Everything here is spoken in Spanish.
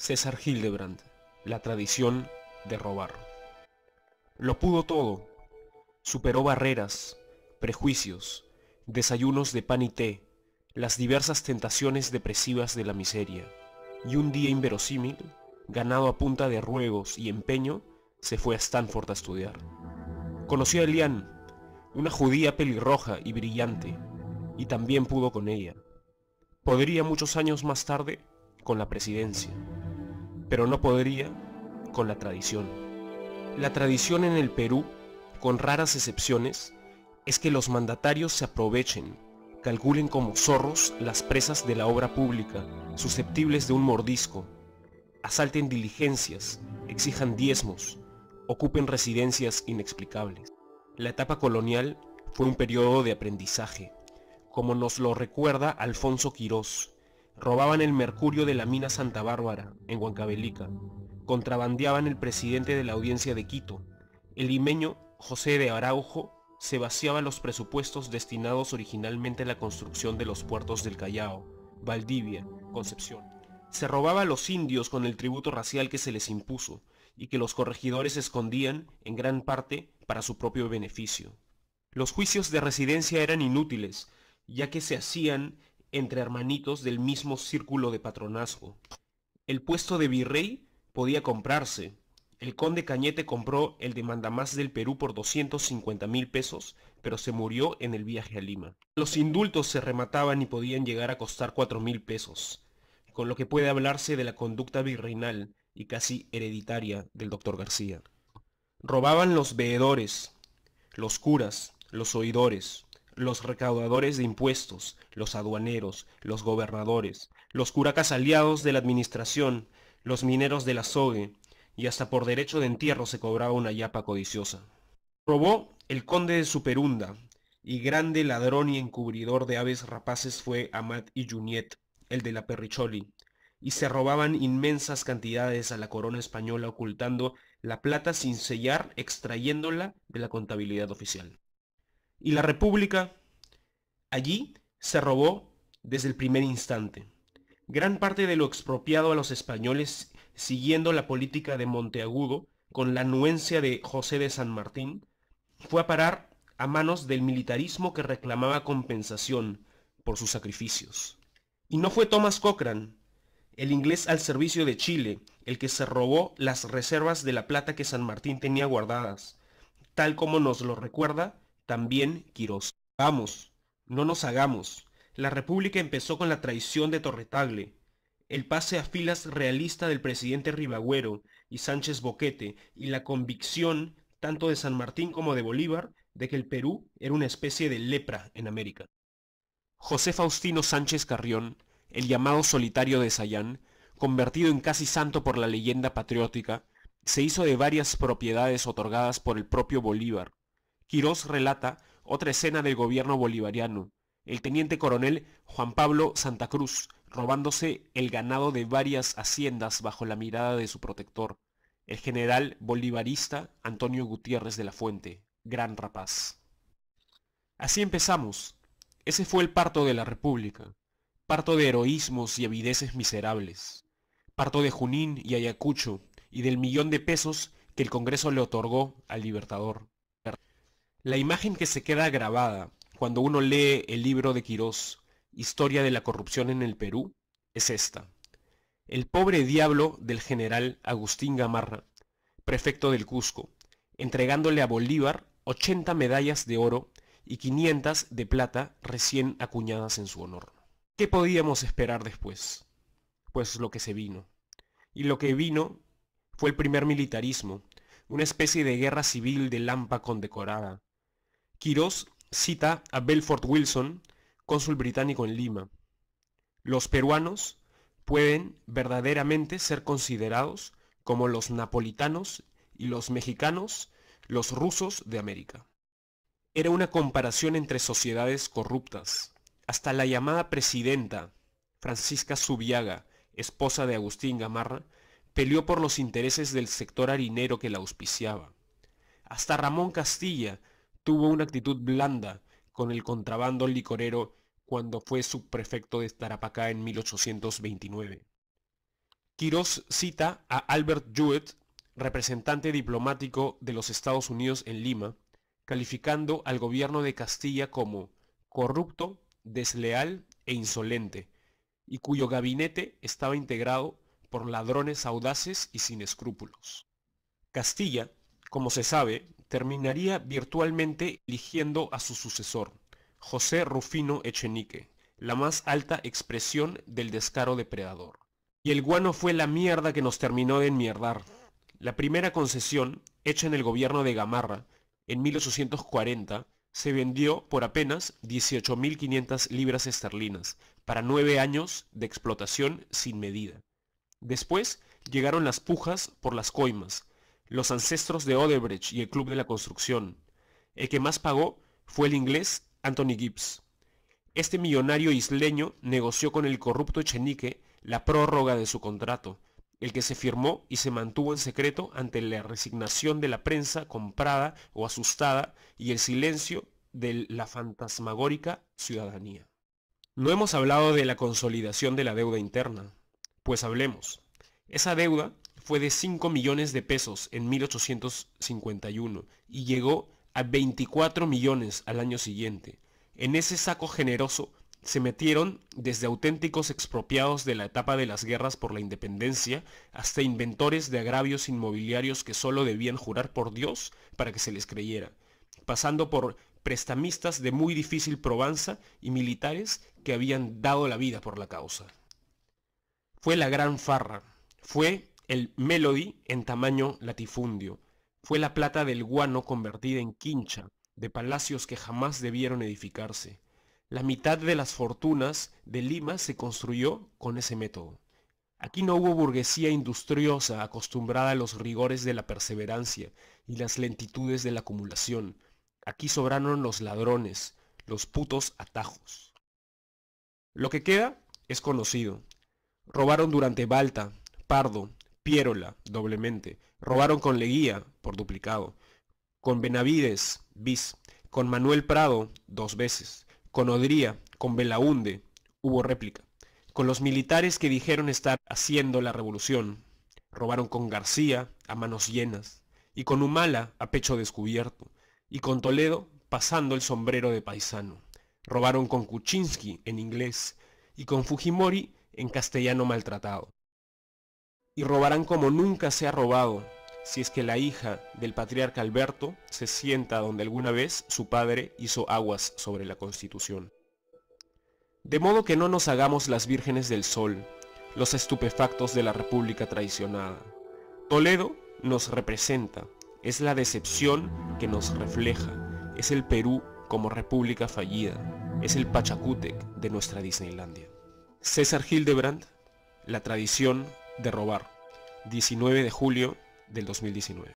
César Hildebrand, la tradición de robar. Lo pudo todo, superó barreras, prejuicios, desayunos de pan y té, las diversas tentaciones depresivas de la miseria, y un día inverosímil, ganado a punta de ruegos y empeño, se fue a Stanford a estudiar. Conoció a Eliane, una judía pelirroja y brillante, y también pudo con ella. Podría muchos años más tarde con la presidencia, pero no podría con la tradición. La tradición en el Perú, con raras excepciones, es que los mandatarios se aprovechen, calculen como zorros las presas de la obra pública, susceptibles de un mordisco, asalten diligencias, exijan diezmos, ocupen residencias inexplicables. La etapa colonial fue un periodo de aprendizaje, como nos lo recuerda Alfonso Quirós. Robaban el mercurio de la mina Santa Bárbara, en Huancavelica. Contrabandeaban el presidente de la audiencia de Quito. El limeño José de Araujo se vaciaba los presupuestos destinados originalmente a la construcción de los puertos del Callao, Valdivia, Concepción. Se robaba a los indios con el tributo racial que se les impuso y que los corregidores escondían en gran parte para su propio beneficio. Los juicios de residencia eran inútiles, ya que se hacían entre hermanitos del mismo círculo de patronazgo. El puesto de virrey podía comprarse. El conde Cañete compró el de mandamás del Perú por 250.000 pesos, pero se murió en el viaje a Lima. Los indultos se remataban y podían llegar a costar 4.000 pesos, con lo que puede hablarse de la conducta virreinal y casi hereditaria del doctor García. Robaban los veedores, los curas, los oidores, los recaudadores de impuestos, los aduaneros, los gobernadores, los curacas aliados de la administración, los mineros del azogue, y hasta por derecho de entierro se cobraba una yapa codiciosa. Robó el conde de Superunda, y grande ladrón y encubridor de aves rapaces fue Amat y Junyet, el de la Perricholi, y se robaban inmensas cantidades a la corona española ocultando la plata sin sellar, extrayéndola de la contabilidad oficial. Y la República, allí se robó desde el primer instante. Gran parte de lo expropiado a los españoles, siguiendo la política de Monteagudo, con la anuencia de José de San Martín, fue a parar a manos del militarismo que reclamaba compensación por sus sacrificios. Y no fue Thomas Cochrane, el inglés al servicio de Chile, el que se robó las reservas de la plata que San Martín tenía guardadas, tal como nos lo recuerda también Quirós. Vamos, no nos hagamos. La República empezó con la traición de Torretagle, el pase a filas realista del presidente Ribagüero y Sánchez Boquete, y la convicción tanto de San Martín como de Bolívar de que el Perú era una especie de lepra en América. José Faustino Sánchez Carrión, el llamado solitario de Sayán, convertido en casi santo por la leyenda patriótica, se hizo de varias propiedades otorgadas por el propio Bolívar. Quirós relata otra escena del gobierno bolivariano, el teniente coronel Juan Pablo Santa Cruz robándose el ganado de varias haciendas bajo la mirada de su protector, el general bolivarista Antonio Gutiérrez de la Fuente, gran rapaz. Así empezamos. Ese fue el parto de la República, parto de heroísmos y avideces miserables, parto de Junín y Ayacucho y del millón de pesos que el Congreso le otorgó al Libertador. La imagen que se queda grabada cuando uno lee el libro de Quirós, Historia de la corrupción en el Perú, es esta. El pobre diablo del general Agustín Gamarra, prefecto del Cusco, entregándole a Bolívar 80 medallas de oro y 500 de plata recién acuñadas en su honor. ¿Qué podíamos esperar después? Pues lo que se vino. Y lo que vino fue el primer militarismo, una especie de guerra civil de Lampa condecorada. Quirós cita a Belfort Wilson, cónsul británico en Lima. Los peruanos pueden verdaderamente ser considerados como los napolitanos y los mexicanos, los rusos de América. Era una comparación entre sociedades corruptas. Hasta la llamada presidenta, Francisca Zubiaga, esposa de Agustín Gamarra, peleó por los intereses del sector harinero que la auspiciaba. Hasta Ramón Castilla tuvo una actitud blanda con el contrabando licorero cuando fue subprefecto de Tarapacá en 1829. Quirós cita a Albert Jewett, representante diplomático de los Estados Unidos en Lima, calificando al gobierno de Castilla como corrupto, desleal e insolente, y cuyo gabinete estaba integrado por ladrones audaces y sin escrúpulos. Castilla, como se sabe, terminaría virtualmente eligiendo a su sucesor, José Rufino Echenique, la más alta expresión del descaro depredador. Y el guano fue la mierda que nos terminó de enmierdar. La primera concesión, hecha en el gobierno de Gamarra, en 1840, se vendió por apenas 18.500 libras esterlinas, para 9 años de explotación sin medida. Después llegaron las pujas por las coimas, los ancestros de Odebrecht y el Club de la Construcción. El que más pagó fue el inglés Anthony Gibbs. Este millonario isleño negoció con el corrupto Echenique la prórroga de su contrato, el que se firmó y se mantuvo en secreto ante la resignación de la prensa comprada o asustada y el silencio de la fantasmagórica ciudadanía. No hemos hablado de la consolidación de la deuda interna, pues hablemos. Esa deuda fue de 5 millones de pesos en 1851 y llegó a 24 millones al año siguiente. En ese saco generoso se metieron desde auténticos expropiados de la etapa de las guerras por la independencia hasta inventores de agravios inmobiliarios que solo debían jurar por Dios para que se les creyera, pasando por prestamistas de muy difícil probanza y militares que habían dado la vida por la causa. Fue la gran farra, fue el Melody en tamaño latifundio, fue la plata del guano convertida en quincha, de palacios que jamás debieron edificarse. La mitad de las fortunas de Lima se construyó con ese método. Aquí no hubo burguesía industriosa acostumbrada a los rigores de la perseverancia y las lentitudes de la acumulación. Aquí sobraron los ladrones, los putos atajos. Lo que queda es conocido. Robaron durante Balta, Pardo, Piérola, doblemente. Robaron con Leguía, por duplicado. Con Benavides, bis. Con Manuel Prado, 2 veces. Con Odría, con Belaúnde, hubo réplica. Con los militares que dijeron estar haciendo la revolución. Robaron con García, a manos llenas. Y con Humala, a pecho descubierto. Y con Toledo, pasando el sombrero de paisano. Robaron con Kuczynski, en inglés. Y con Fujimori, en castellano maltratado. Y robarán como nunca se ha robado, si es que la hija del patriarca Alberto se sienta donde alguna vez su padre hizo aguas sobre la Constitución. De modo que no nos hagamos las vírgenes del sol, los estupefactos de la República traicionada. Toledo nos representa, es la decepción que nos refleja, es el Perú como república fallida, es el Pachacútec de nuestra Disneylandia. César Hildebrand, La tradición de robar, 19 de julio del 2019.